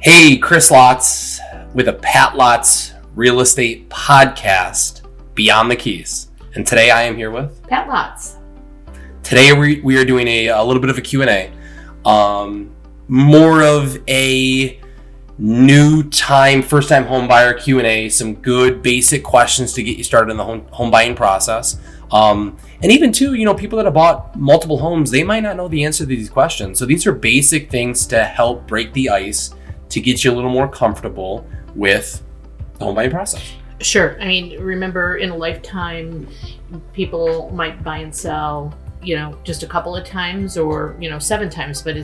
Hey, Chris Lotz with a Pat Lotz Real Estate Podcast, Beyond the Keys. And today I am here with Pat Lotz. Today we are doing a little bit of a Q&A. More of a new time, first time home buyer Q&A, some good basic questions to get you started in the home buying process. And even too, people that have bought multiple homes, they might not know the answer to these questions. So these are basic things to help break the ice, to get you a little more comfortable with the home buying process. Sure. I mean, remember in a lifetime, people might buy and sell, just a couple of times or, 7 times, but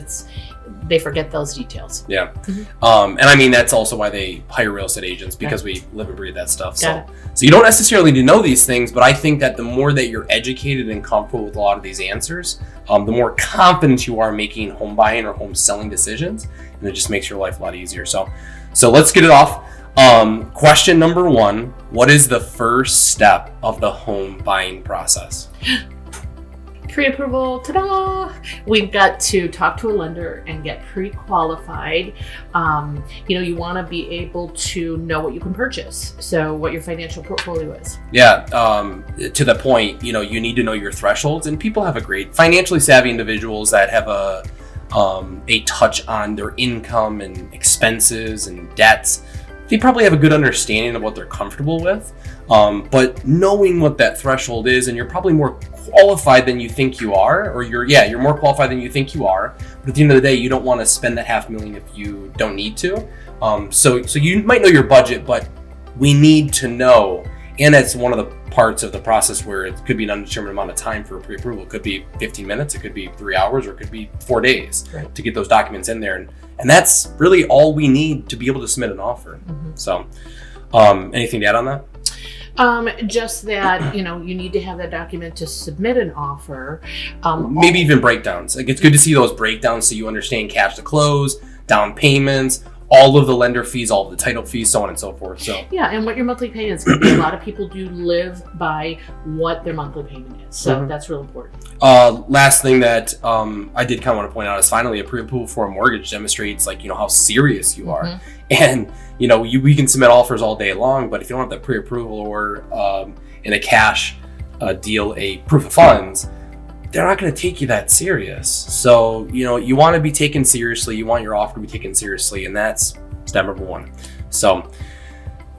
they forget those details. Yeah. Mm-hmm. And I mean, that's also why they hire real estate agents, because we live and breathe that stuff. So you don't necessarily need to know these things, but I think that the more that you're educated and comfortable with a lot of these answers, the more confident you are making home buying or home selling decisions, and it just makes your life a lot easier. So let's get it off. Question number 1, what is the first step of the home buying process? Preapproval, ta-da! We've got to talk to a lender and get pre-qualified. You want to be able to know what you can purchase, so what your financial portfolio is. Yeah, to the point, you need to know your thresholds, and people have a great financially savvy individuals that have a touch on their income and expenses and debts. They probably have a good understanding of what they're comfortable with, but knowing what that threshold is, and you're probably more qualified than you think you are, or you're more qualified than you think you are. But at the end of the day, you don't want to spend that $500,000 if you don't need to. So you might know your budget, but we need to know, and that's one of the parts of the process where it could be an undetermined amount of time for a pre-approval. It could be 15 minutes, it could be 3 hours, or it could be 4 days to get those documents in there. And that's really all we need to be able to submit an offer. Mm-hmm. So anything to add on that? Just that, you need to have that document to submit an offer. Maybe even breakdowns. Like, it's good to see those breakdowns so you understand cash to close, down payments, all of the lender fees, all of the title fees, so on and so forth. So yeah, and what your monthly payment is going to be. A lot of people do live by what their monthly payment is. So that's real important. Last thing that I did kind of want to point out is finally a pre-approval for a mortgage demonstrates how serious you are. Mm-hmm. And we can submit offers all day long, but if you don't have that pre-approval or in a cash deal, a proof of funds, they're not going to take you that serious. So you want to be taken seriously. You want your offer to be taken seriously, and that's step number 1. So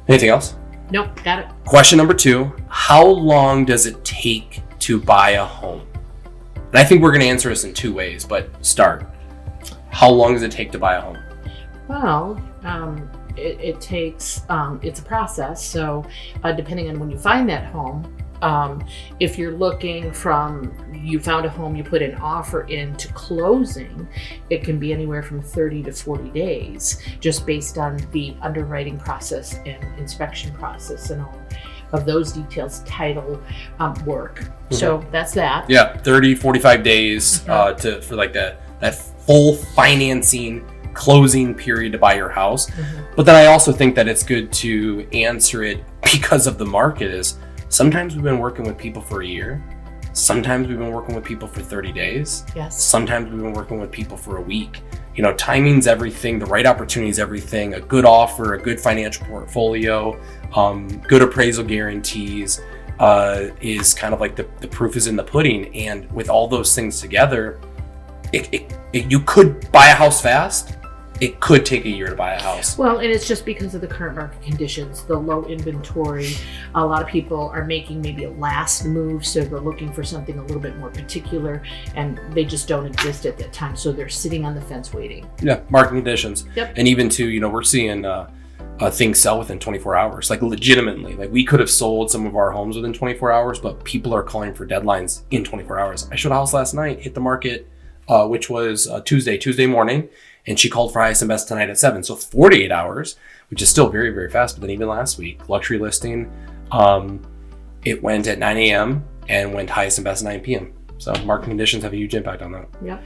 anything else? Nope, got it. Question number 2, how long does it take to buy a home? And I think we're going to answer this in 2 ways, but start. How long does it take to buy a home? Well, it takes, it's a process. So depending on when you find that home, if you're looking from you found a home, you put an offer in to closing, it can be anywhere from 30 to 40 days, just based on the underwriting process and inspection process and all of those details, title work. Mm-hmm. So that's that. Yeah, 30, 45 days for like that full financing closing period to buy your house. Mm-hmm. But then I also think that it's good to answer it because of the market is sometimes we've been working with people for a year. Sometimes we've been working with people for 30 days. Yes. Sometimes we've been working with people for a week. Timing's everything. The right opportunity is everything. A good offer, a good financial portfolio, good appraisal guarantees is kind of like the proof is in the pudding. And with all those things together, you could buy a house fast. It could take a year to buy a house. Well, and it's just because of the current market conditions, the low inventory. A lot of people are making maybe a last move, so they're looking for something a little bit more particular, and they just don't exist at that time. So they're sitting on the fence waiting. Yeah, market conditions. Yep. And even too, we're seeing things sell within 24 hours, like legitimately. Like we could have sold some of our homes within 24 hours, but people are calling for deadlines in 24 hours. I showed a house last night, hit the market, which was Tuesday morning. and she called for highest and best tonight at 7. So 48 hours, which is still very, very faster than even last week. Luxury listing, it went at 9 a.m. and went highest and best at 9 p.m. So market conditions have a huge impact on that. Yep.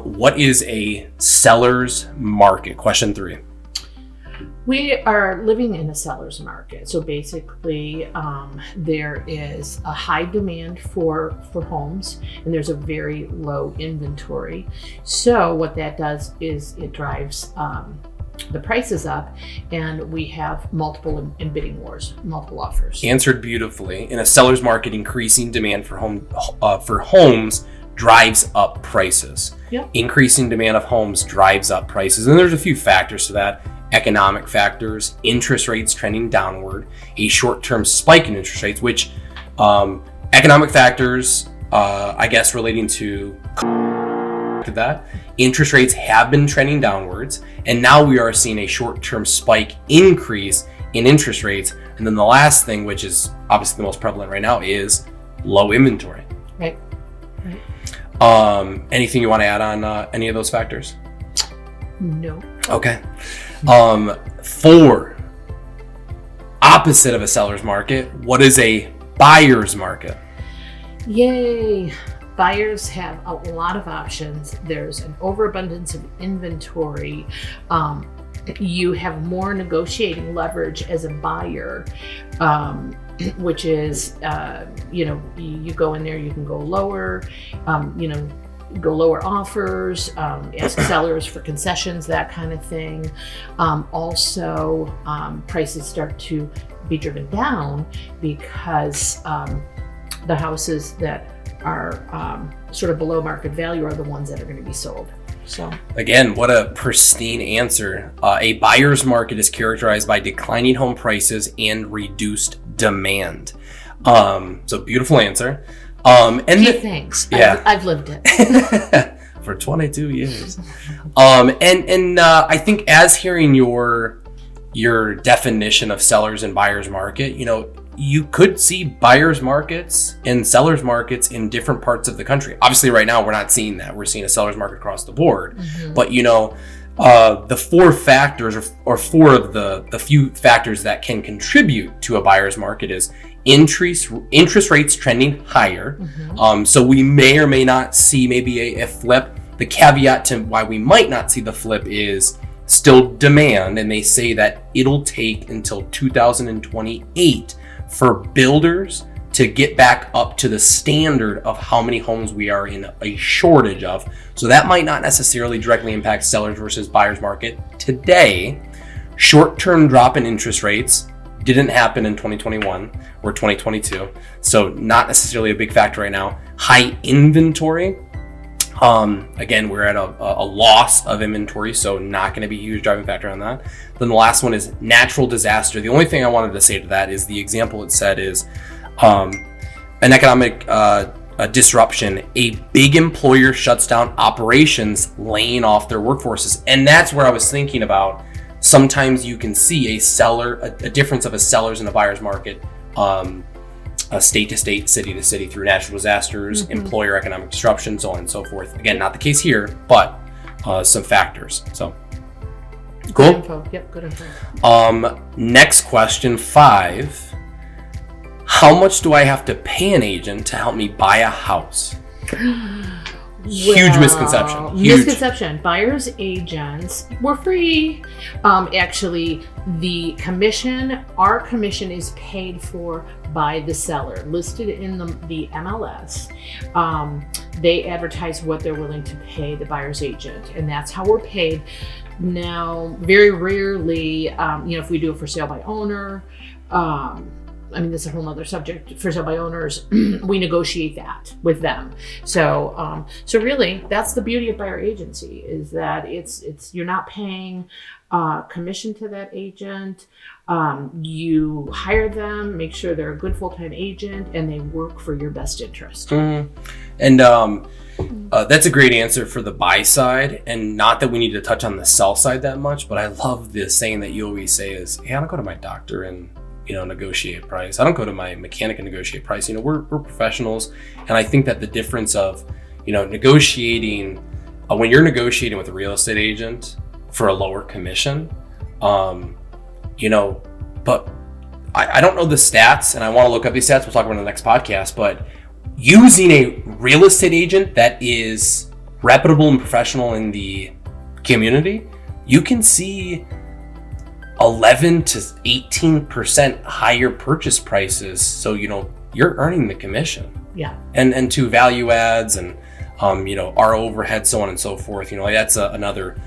What is a seller's market? Question 3. We are living in a seller's market. So basically, there is a high demand for homes, and there's a very low inventory. So what that does is it drives the prices up, and we have multiple in bidding wars, multiple offers. Answered beautifully. In a seller's market, increasing demand for homes drives up prices. Yep. Increasing demand of homes drives up prices, and there's a few factors to that. Economic factors, interest rates trending downward, a short-term spike in interest rates, which economic factors, I guess relating to that, interest rates have been trending downwards, and now we are seeing a short-term spike increase in interest rates. And then the last thing, which is obviously the most prevalent right now, is low inventory. Right. Anything you want to add on any of those factors? No. Okay. 4, opposite of a seller's market, what is a buyer's market? Yay. Buyers have a lot of options. There's an overabundance of inventory. You have more negotiating leverage as a buyer, which is, you go in there, you can go lower, go lower offers, ask sellers for concessions, that kind of thing. Also, prices start to be driven down because the houses that are sort of below market value are the ones that are going to be sold. So again, what a pristine answer. A buyer's market is characterized by declining home prices and reduced demand. So beautiful answer. Thanks. Yeah. I've lived it for 22 years. I think as hearing your definition of sellers and buyers market, you could see buyers markets and sellers markets in different parts of the country. Obviously right now we're not seeing that. We're seeing a sellers market across the board. Mm-hmm. But the 4 factors or 4 of the few factors that can contribute to a buyer's market is interest rates trending higher. Mm-hmm. So we may or may not see maybe a flip. The caveat to why we might not see the flip is still demand, and they say that it'll take until 2028 for builders to get back up to the standard of how many homes we are in a shortage of. So that might not necessarily directly impact sellers versus buyers market today. Short-term drop in interest rates didn't happen in 2021 or 2022, so not necessarily a big factor right now. High inventory, again, we're at a loss of inventory, so not going to be a huge driving factor on that. Then the last one is natural disaster. The only thing I wanted to say to that is the example it said is an economic disruption. A big employer shuts down operations, laying off their workforces, and that's where I was thinking about. Sometimes you can see a difference of a seller's and a buyer's market, state to state, city to city, through natural disasters, mm-hmm. employer economic disruption, so on and so forth. Again, not the case here, but some factors. So cool. Good info. Yep, good info. Next question, 5. How much do I have to pay an agent to help me buy a house? Huge misconception. Misconception. Buyer's agents, we're free. Actually, our commission is paid for by the seller, listed in the MLS. They advertise what they're willing to pay the buyer's agent, and that's how we're paid. Now, very rarely, if we do it for sale by owner, this is a whole nother subject. For sale by owners, we negotiate that with them. So really, that's the beauty of buyer agency, is that it's you're not paying commission to that agent. You hire them, make sure they're a good full-time agent, and they work for your best interest. Mm-hmm. And that's a great answer for the buy side, and not that we need to touch on the sell side that much, but I love this saying that you always say is, hey, I don't go to my doctor and negotiate price. I don't go to my mechanic and negotiate price. We're professionals, and I think that the difference of negotiating when you're negotiating with a real estate agent for a lower commission, but I don't know the stats, and I want to look up these stats. We'll talk about it in the next podcast, but using a real estate agent that is reputable and professional in the community, you can see 11 to 18% higher purchase prices. So, you're earning the commission. Yeah. And to value adds and, our overhead, so on and so forth. That's another,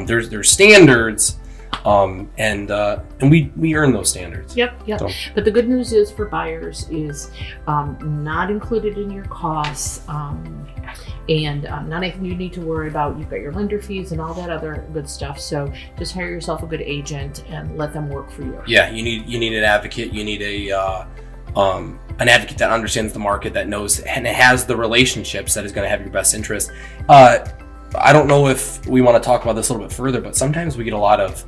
there's standards, and we earn those standards. Yep. So. But the good news is for buyers is not included in your costs, and not anything you need to worry about. You've got your lender fees and all that other good stuff. So just hire yourself a good agent and let them work for you. Yeah, you need an advocate. You need an advocate that understands the market, that knows and has the relationships, that is going to have your best interest. I don't know if we want to talk about this a little bit further, but sometimes we get a lot of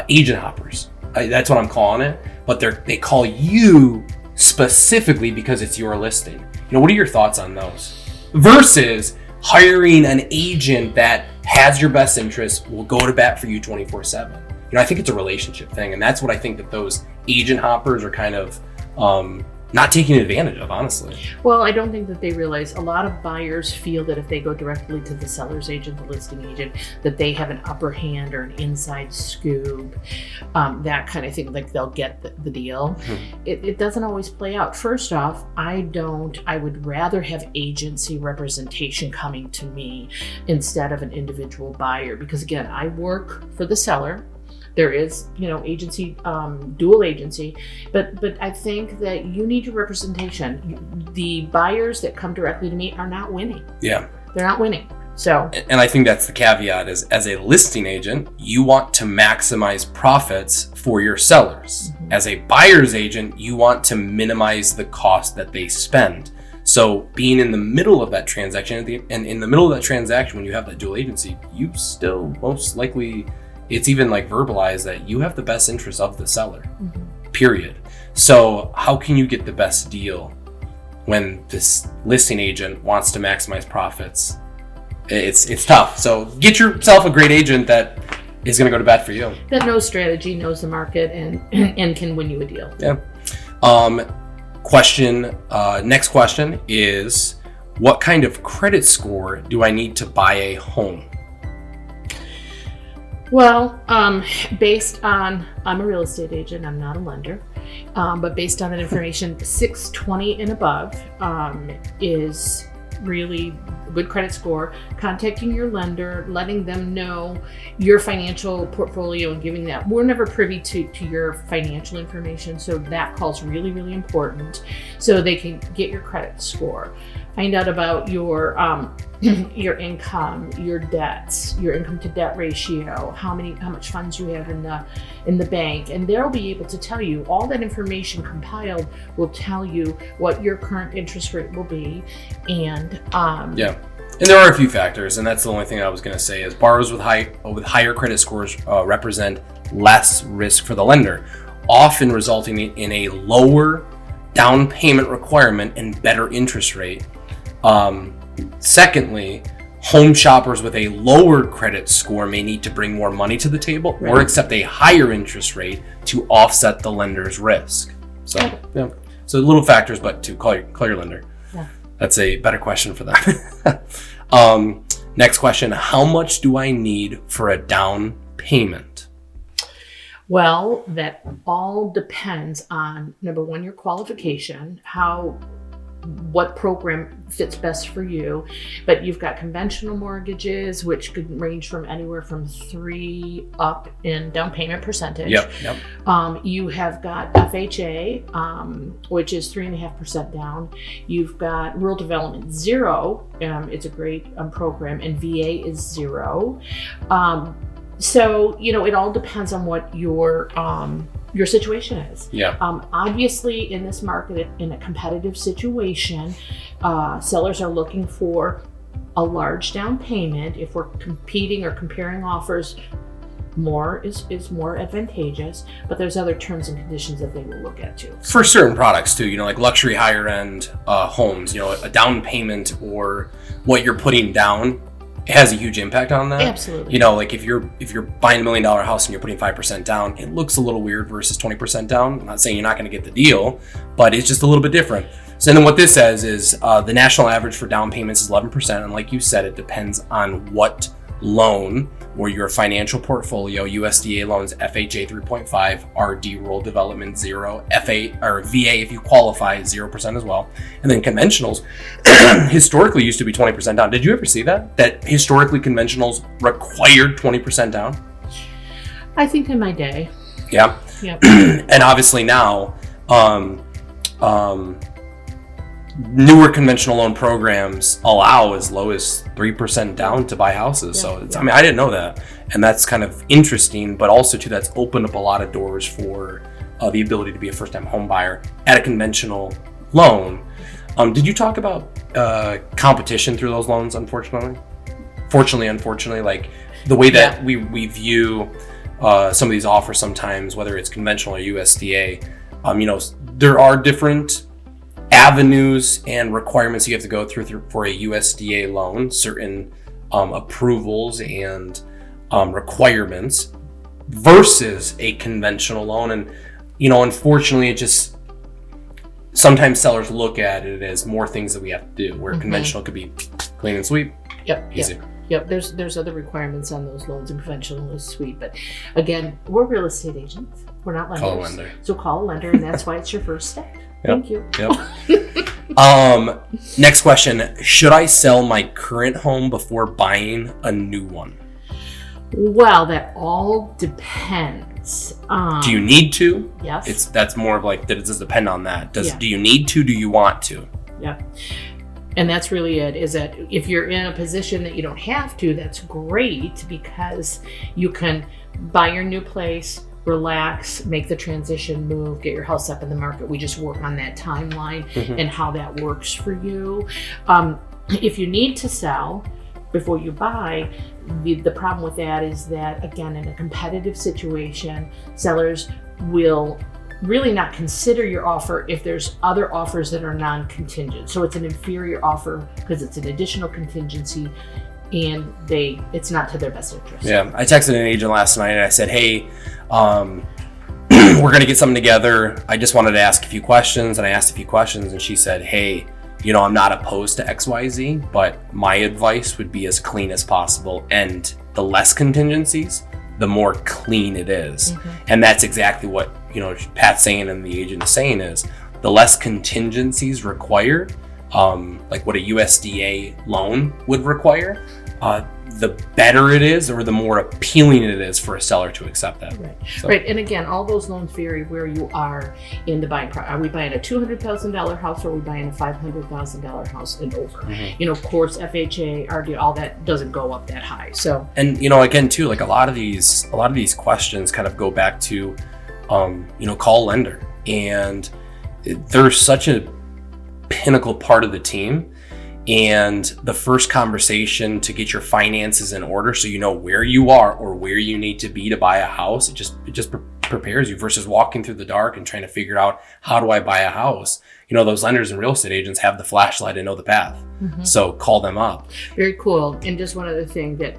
agent hoppers. That's what I'm calling it. But they call you specifically because it's your listing. What are your thoughts on those? Versus hiring an agent that has your best interest, will go to bat for you 24/7. I think it's a relationship thing, and that's what I think that those agent hoppers are kind of not taking advantage of, honestly. Well, I don't think that they realize a lot of buyers feel that if they go directly to the seller's agent, the listing agent, that they have an upper hand or an inside scoop, that kind of thing, like they'll get the deal. Mm-hmm. It doesn't always play out. First off, I would rather have agency representation coming to me instead of an individual buyer, because again, I work for the seller. There is, agency, dual agency, but I think that you need your representation. The buyers that come directly to me are not winning. Yeah. They're not winning. So. And I think that's the caveat is, as a listing agent, you want to maximize profits for your sellers. Mm-hmm. As a buyer's agent, you want to minimize the cost that they spend. So being in the middle of that transaction, and in the middle of that transaction, when you have that dual agency, you still most likely, it's even like verbalized that you have the best interest of the seller, mm-hmm. period. So how can you get the best deal when this listing agent wants to maximize profits? It's tough. So get yourself a great agent that is going to go to bat for you. That knows strategy, knows the market, and can win you a deal. Yeah. Next question is, what kind of credit score do I need to buy a home? Well, based on, I'm a real estate agent, I'm not a lender, but based on that information, 620 and above is really a good credit score. Contacting your lender, letting them know your financial portfolio and giving that. We're never privy to your financial information, so that call's really, really important so they can get your credit score. Find out about your income, your debts, your income to debt ratio, how much funds you have in the bank, and they'll be able to tell you all that information compiled will tell you what your current interest rate will be, and and there are a few factors, and that's the only thing I was going to say is borrowers with higher credit scores represent less risk for the lender, often resulting in a lower down payment requirement and better interest rate. Secondly, home shoppers with a lower credit score may need to bring more money to the table, right, or accept a higher interest rate to offset the lender's risk. So, yeah. So little factors, but to call your lender. Yeah. That's a better question for them. Next question, how much do I need for a down payment? Well, that all depends on, number one, your qualification, what program fits best for you. But you've got conventional mortgages, which could range from anywhere from 3 up in down payment percentage. Yep. You have got FHA, which is 3.5% down. You've got rural development 0. It's a great program, and VA is 0. So, it all depends on what your situation is. Yeah. Obviously, in this market, in a competitive situation, sellers are looking for a large down payment. If we're competing or comparing offers, more is more advantageous, but there's other terms and conditions that they will look at too. For certain products too, like luxury higher end homes, a down payment or what you're putting down it has a huge impact on that. Absolutely. You know, like if you're buying $1 million house and you're putting 5% down, it looks a little weird versus 20% down. I'm not saying you're not going to get the deal, but it's just a little bit different. So then what this says is the national average for down payments is 11%. And like you said, it depends on what loan or your financial portfolio. USDA loans, FHA 3.5, RD rural development 0, FA or VA if you qualify 0% as well. And then conventionals historically used to be 20% down. Did you ever see that? That historically conventionals required 20% down? I think in my day. Yeah. Yep. And obviously now, newer conventional loan programs allow as low as 3% down to buy houses. Yeah, So I mean, I didn't know that. And that's kind of interesting, but also too, that's opened up a lot of doors for the ability to be a first-time home buyer at a conventional loan. Did you talk about competition through those loans, unfortunately, like the way that we view some of these offers sometimes, whether it's conventional or USDA, you know, there are different avenues and requirements you have to go through for a USDA loan, certain approvals and requirements versus a conventional loan. And, you know, unfortunately, it just sometimes sellers look at it as more things that we have to do, where conventional could be clean and sweep. Easy. Yep, there's other requirements on those loans, and conventional is sweet. But again, we're real estate agents. We're not lenders. Call a lender. So call a lender, and that's why it's your first step. Thank you. Yep. Next question. Should I sell my current home before buying a new one? Well, that all depends. Do you need to? Yes. That's more of like, does it depend on that? Do you need to? Do you want to? Yeah. And that's really it, is that if you're in a position that you don't have to, that's great, because you can buy your new place, relax, make the transition move, get your house up in the market. We just work on that timeline and how that works for you. If you need to sell before you buy, the problem with that is that, again, in a competitive situation, sellers will really not consider your offer if there's other offers that are non-contingent. So it's an inferior offer because it's an additional contingency, and it's not to their best interest. Yeah, I texted an agent last night and I said, hey, we're going to get something together. I just wanted to ask a few questions. And I asked a few questions, and she said, hey, you know, I'm not opposed to XYZ, but my advice would be as clean as possible. And the less contingencies, the more clean it is. And that's exactly what, you know, Pat's saying and the agent is saying, is the less contingencies required, like what a USDA loan would require, the better it is, or the more appealing it is for a seller to accept that. Right. And again, all those loans vary where you are in the buying process. Are we buying a $200,000 house, or are we buying a $500,000 house and over? You know, of course, FHA, RD, all that doesn't go up that high. So, and you know, again too, like a lot of these questions kind of go back to, you know, call a lender, and they're such a pinnacle part of the team. And the first conversation to get your finances in order, so you know where you are or where you need to be to buy a house, it just prepares you, versus walking through the dark and trying to figure out, how do I buy a house? You know, those lenders and real estate agents have the flashlight and know the path. So call them up. Very cool. And just one other thing that,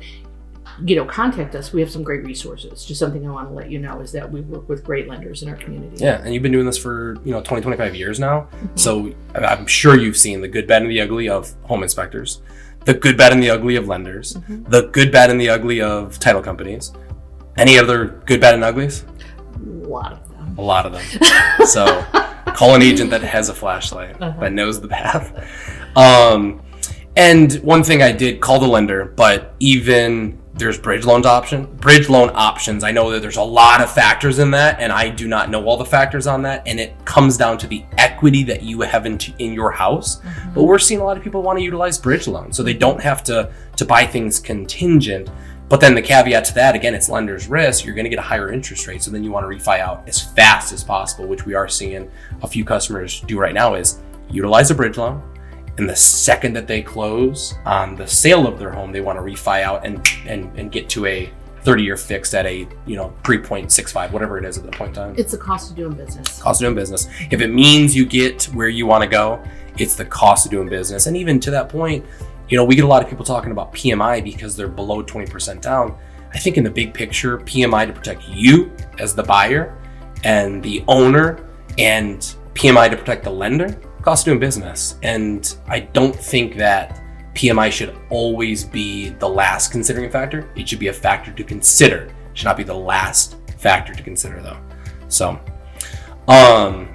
you know, contact us. We have some great resources. Just something I want to let you know is that we work with great lenders in our community. Yeah, and you've been doing this for, you know, 20, 25 years now. So I'm sure you've seen the good, bad, and the ugly of home inspectors, the good, bad, and the ugly of lenders, the good, bad, and the ugly of title companies. Any other good, bad, and uglies? A lot of them. So call an agent that has a flashlight, that knows the path. And one thing I did, call the lender, but even there's bridge loan options. I know that there's a lot of factors in that, and I do not know all the factors on that. And it comes down to the equity that you have in your house. But we're seeing a lot of people want to utilize bridge loans, so they don't have to buy things contingent. But then the caveat to that, again, it's lender's risk. You're going to get a higher interest rate, so then you want to refi out as fast as possible, which we are seeing a few customers do right now, is utilize a bridge loan. And the second that they close on the sale of their home, they want to refi out and get to a 30-year fixed at a, you know, 3.65, whatever it is at the point in time. It's the cost of doing business. Cost of doing business. If it means you get where you want to go, it's the cost of doing business. And even to that point, We get a lot of people talking about PMI because they're below 20% down. I think in the big picture, PMI to protect you as the buyer and the owner, and PMI to protect the lender, cost of doing business. And I don't think that PMI should always be the last considering factor. It should be a factor to consider. It should not be the last factor to consider though. So,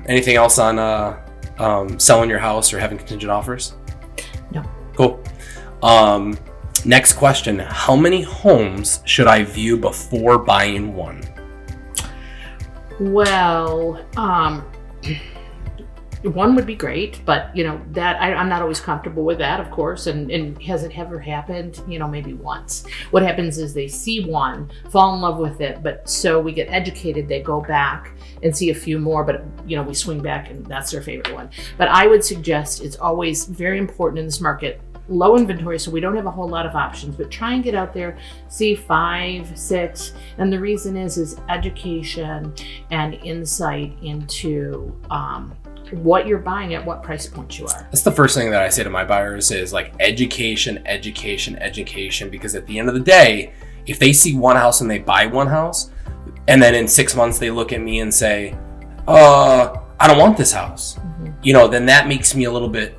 anything else on selling your house or having contingent offers? No. Cool. Next question. How many homes should I view before buying one? Well, one would be great, but that I'm not always comfortable with that, of course. And has it ever happened? Maybe once. What happens is they see one, fall in love with it, but so we get educated, they go back and see a few more, but we swing back and that's their favorite one. But I would suggest it's always very important in this market, low inventory, so we don't have a whole lot of options, but try and get out there, see 5, 6. And the reason is education and insight into what you're buying at what price point you are. That's the first thing that I say to my buyers is like education, because at the end of the day, if they see one house and they buy one house, and then in 6 months they look at me and say, I don't want this house, then that makes me a little bit,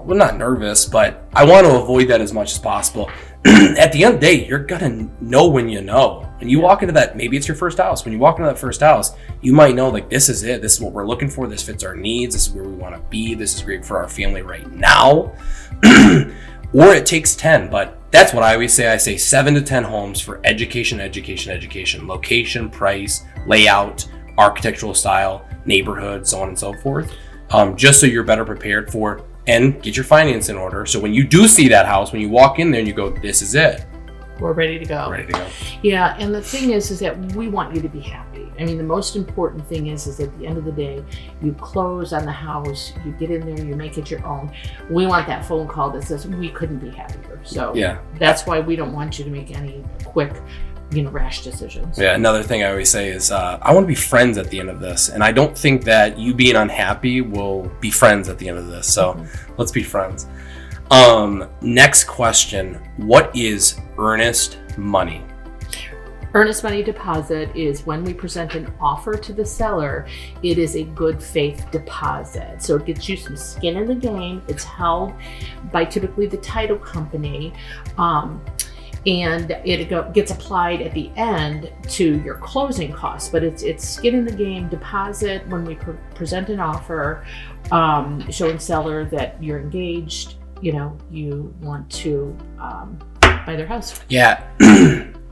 well, not nervous, but I want to avoid that as much as possible. At the end of the day, you're gonna know when you know. When you walk into that, maybe it's your first house. When you walk into that first house, you might know like, this is it. This is what we're looking for. This fits our needs. This is where we want to be. This is great for our family right now. Or it takes 10, but that's what I always say. I say 7 to 10 homes for education, location, price, layout, architectural style, neighborhood, so on and so forth. Just so you're better prepared for, and get your finance in order. So when you do see that house, when you walk in there and you go, this is it. We're ready to go. Ready to go. Yeah, and the thing is that we want you to be happy. I mean, the most important thing is at the end of the day, you close on the house, you get in there, you make it your own. We want that phone call that says, we couldn't be happier. So yeah, that's why we don't want you to make any quick, rash decisions. Yeah, another thing I always say is I want to be friends at the end of this. And I don't think that you being unhappy will be friends at the end of this. So let's be friends. Next question. What is earnest money? Earnest money deposit is when we present an offer to the seller, it is a good faith deposit. So it gets you some skin in the game. It's held by typically the title company. And it gets applied at the end to your closing costs, but it's skin in the game deposit when we present an offer, showing seller that you're engaged, you want to buy their house. Yeah,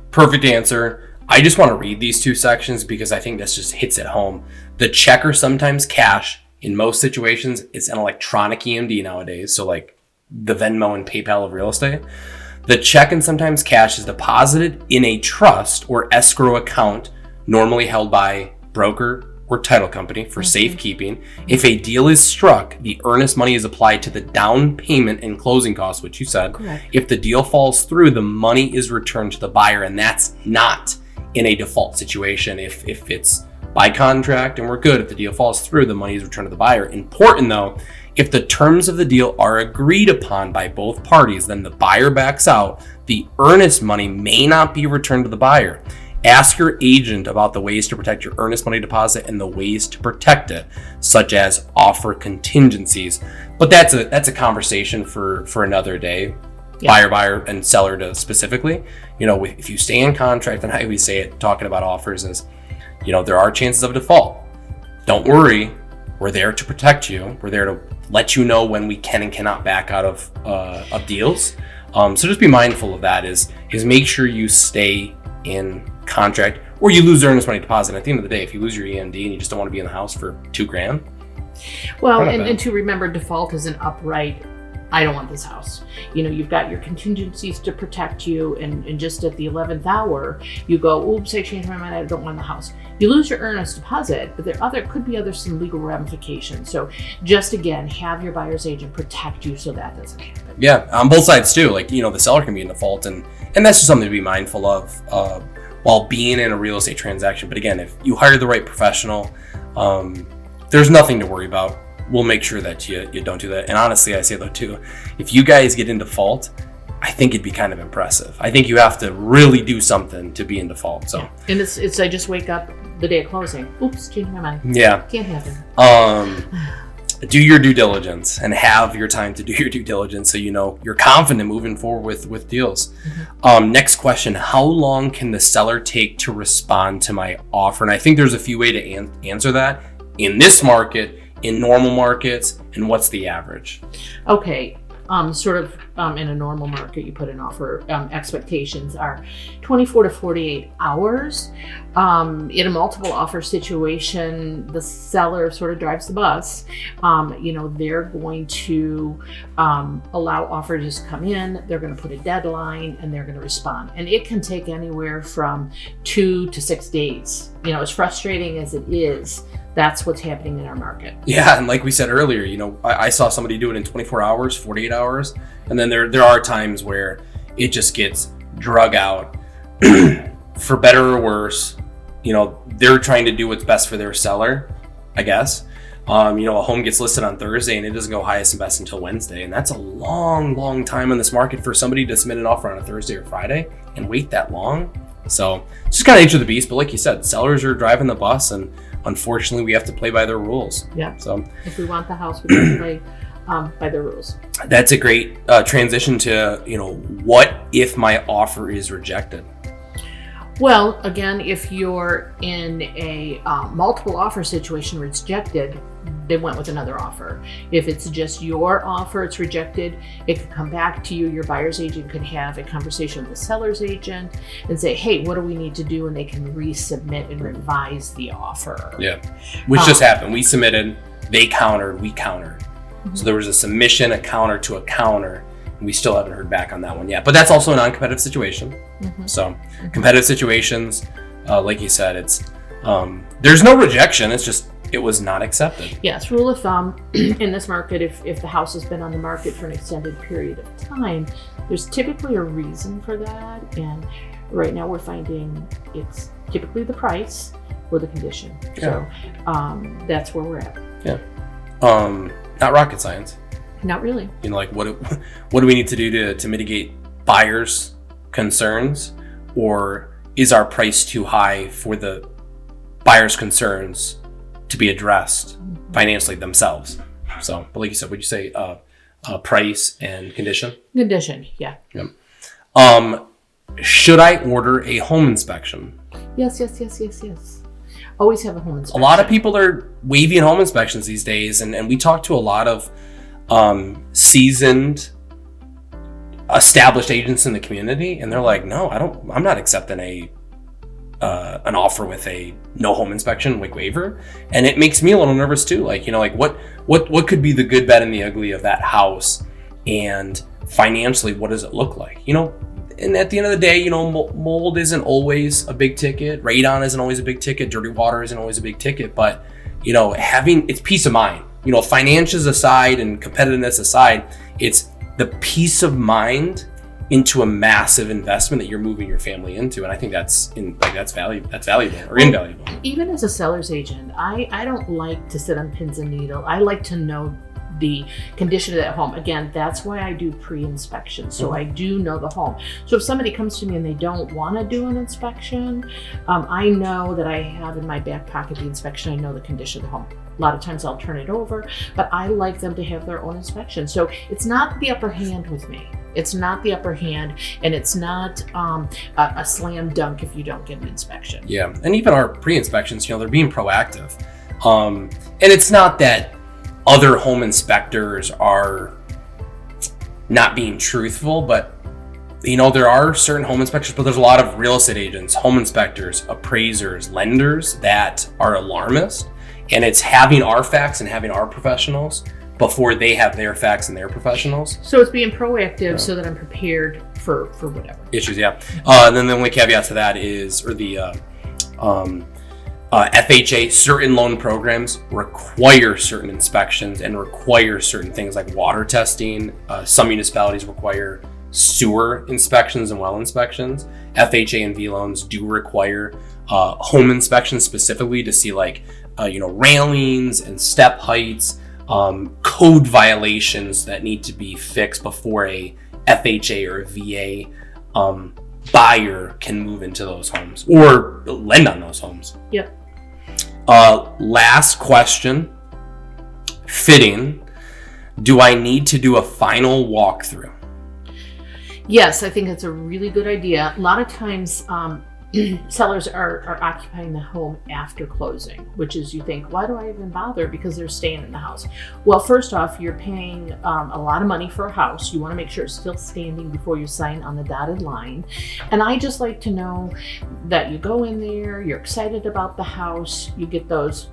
perfect answer. I just want to read these two sections because I think this just hits it home. The check or sometimes cash, in most situations, it's an electronic EMD nowadays, so like the Venmo and PayPal of real estate. The check and sometimes cash is deposited in a trust or escrow account, normally held by broker or title company for safekeeping. If a deal is struck, the earnest money is applied to the down payment and closing costs, which you said. Correct. If the deal falls through, the money is returned to the buyer, and that's not in a default situation. If it's by contract and we're good, if the deal falls through, the money is returned to the buyer. Important though, if the terms of the deal are agreed upon by both parties, then the buyer backs out. The earnest money may not be returned to the buyer. Ask your agent about the ways to protect your earnest money deposit and the ways to protect it, such as offer contingencies. But that's a conversation for another day. Yeah. Buyer, and seller to specifically. If you stay in contract, and I always say it talking about offers is, there are chances of default. Don't worry. We're there to protect you. We're there to let you know when we can and cannot back out of deals. So just be mindful of that. Is make sure you stay in contract, or you lose the earnest money deposit. At the end of the day, if you lose your EMD and you just don't want to be in the house for $2,000. Well, and to remember, default is an upright, I don't want this house. You've got your contingencies to protect you, and just at the 11th hour, you go, oops, I changed my mind, I don't want the house. You lose your earnest deposit, but there could be some legal ramifications. So just again, have your buyer's agent protect you so that doesn't happen. Yeah, on both sides too. The seller can be in default, and that's just something to be mindful of while being in a real estate transaction. But again, if you hire the right professional, there's nothing to worry about. we'll make sure that you don't do that. And honestly, I say though too, if you guys get in default, I think it'd be kind of impressive. I think you have to really do something to be in default. So, and it's I just wake up the day of closing. Oops, changed my mind. Yeah, can't happen. Do your due diligence and have your time to do your due diligence, so you know you're confident moving forward with deals. Next question: how long can the seller take to respond to my offer? And I think there's a few ways to answer that in this market, in normal markets, and what's the average? Okay. In a normal market, you put an offer, expectations are 24 to 48 hours. In a multiple offer situation, the seller sort of drives the bus. They're going to allow offers to come in, they're going to put a deadline, and they're going to respond. And it can take anywhere from 2 to 6 days. As frustrating as it is, that's what's happening in our market. Yeah, and like we said earlier, I saw somebody do it in 24 hours, 48 hours, and then there are times where it just gets drug out. For better or worse, they're trying to do what's best for their seller, I guess. A home gets listed on Thursday and it doesn't go highest and best until Wednesday, and that's a long time in this market for somebody to submit an offer on a Thursday or Friday and wait that long. So it's just kind of nature of the beast. But like you said, sellers are driving the bus, and unfortunately, we have to play by their rules. Yeah. So if we want the house, we have to play by their rules. That's a great transition to what if my offer is rejected? Well, again, if you're in a multiple offer situation, rejected, they went with another offer. If it's just your offer, it's rejected, it could come back to you. Your buyer's agent could have a conversation with the seller's agent and say, hey, what do we need to do? And they can resubmit and revise the offer. Yeah, which just happened. We submitted, they countered, we countered. Mm-hmm. So there was a submission, a counter to a counter. We still haven't heard back on that one yet, but that's also a non-competitive situation. Mm-hmm. So competitive situations, like you said, it's there's no rejection. It's just it was not accepted. Yes, rule of thumb in this market, if the house has been on the market for an extended period of time, there's typically a reason for that. And right now we're finding it's typically the price or the condition. Yeah. So that's where we're at. Yeah. Not rocket science. Not really. What do we need to do to mitigate buyers' concerns, or is our price too high for the buyers' concerns to be addressed financially themselves? So, but like you said, would you say price and condition? Condition, yeah. Yep. Should I order a home inspection? Yes. Always have a home inspection. A lot of people are waiving home inspections these days, and we talk to a lot of seasoned, established agents in the community, and they're like, no, I'm not accepting an offer with a no home inspection waiver. And it makes me a little nervous too. What could be the good, bad, and the ugly of that house, and financially, what does it look like? And at the end of the day, mold isn't always a big ticket, radon isn't always a big ticket, dirty water isn't always a big ticket, but it's peace of mind. Financials aside and competitiveness aside, it's the peace of mind into a massive investment that you're moving your family into, and I think that's valuable or invaluable. Even as a seller's agent, I don't like to sit on pins and needles. I like to know the condition of that home. Again, that's why I do pre-inspection. So I do know the home. So if somebody comes to me and they don't want to do an inspection, I know that I have in my back pocket the inspection. I know the condition of the home. A lot of times I'll turn it over, but I like them to have their own inspection. So it's not the upper hand with me. It's not the upper hand, and it's not a slam dunk if you don't get an inspection. Yeah, and even our pre-inspections, they're being proactive. And it's not that other home inspectors are not being truthful, but there are certain home inspectors, but there's a lot of real estate agents, home inspectors, appraisers, lenders that are alarmist, and it's having our facts and having our professionals before they have their facts and their professionals. So it's being proactive so that I'm prepared for whatever issues. Yeah. And then the only caveat to that is, FHA, certain loan programs require certain inspections and require certain things like water testing. Some municipalities require sewer inspections and well inspections. FHA and V loans do require home inspections specifically to see railings and step heights. code violations that need to be fixed before a FHA or a VA buyer can move into those homes or lend on those homes. Yep. Last question. Fitting. Do I need to do a final walkthrough? Yes, I think it's a really good idea. A lot of times sellers are occupying the home after closing, which is, you think, why do I even bother? Because they're staying in the house. Well, first off, you're paying a lot of money for a house. You want to make sure it's still standing before you sign on the dotted line. And I just like to know that you go in there, you're excited about the house, you get those,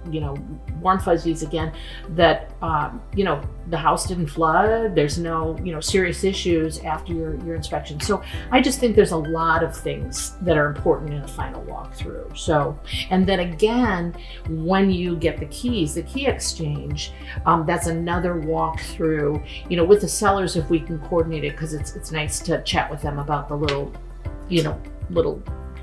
warm fuzzies again, that, the house didn't flood, there's no, serious issues after your inspection. So I just think there's a lot of things that are important in a final walkthrough. So, and then again, when you get the keys, the key exchange, that's another walkthrough, with the sellers, if we can coordinate it, because it's nice to chat with them about the little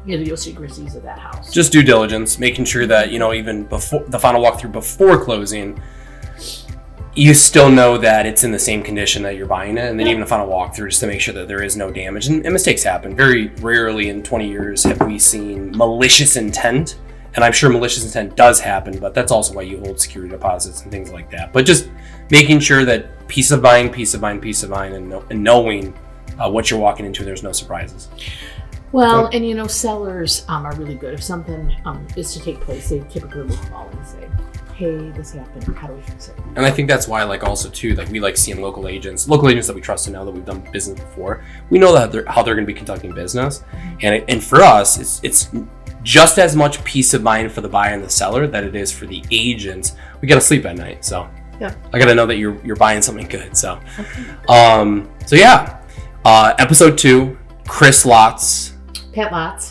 idiosyncrasies of that house. Just due diligence, making sure that, even before the final walkthrough before closing, you still know that it's in the same condition that you're buying it, and then even a final walkthrough just to make sure that there is no damage. And mistakes happen. Very rarely in 20 years have we seen malicious intent, and I'm sure malicious intent does happen, but that's also why you hold security deposits and things like that. But just making sure that peace of mind, and knowing what you're walking into, there's no surprises. Well, and sellers are really good. If something is to take place, they typically will call and say, hey, this happened, how do we fix it? And I think that's why, also too, we seeing local agents that we trust and know that we've done business before. We know that how they're going to be conducting business, and for us, it's just as much peace of mind for the buyer and the seller that it is for the agents. We got to sleep at night, so yeah, I got to know that you're buying something good. So, episode 2, Chris Lotz, Pat Lotz.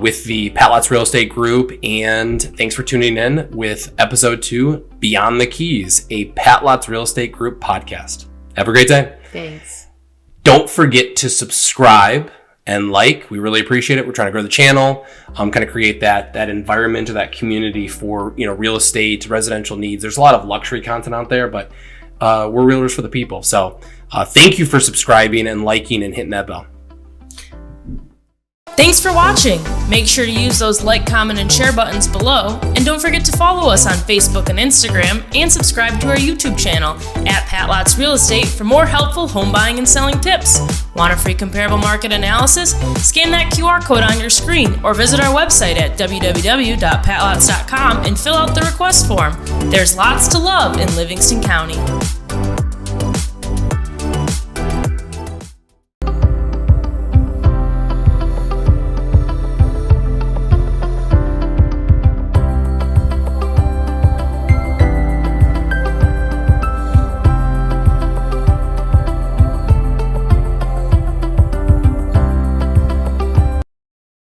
With the Pat Lotz Real Estate Group, and thanks for tuning in with episode 2, Beyond the Keys, a Pat Lotz Real Estate Group podcast. Have a great day. Thanks. Don't forget to subscribe and like. We really appreciate it. We're trying to grow the channel, kind of create that environment or that community for real estate, residential needs. There's a lot of luxury content out there, but we're realtors for the people. So thank you for subscribing and liking and hitting that bell. Thanks for watching. Make sure to use those like, comment, and share buttons below. And don't forget to follow us on Facebook and Instagram, and subscribe to our YouTube channel at Pat Lotz Real Estate for more helpful home buying and selling tips. Want a free comparable market analysis? Scan that QR code on your screen or visit our website at www.patlotz.com and fill out the request form. There's lots to love in Livingston County.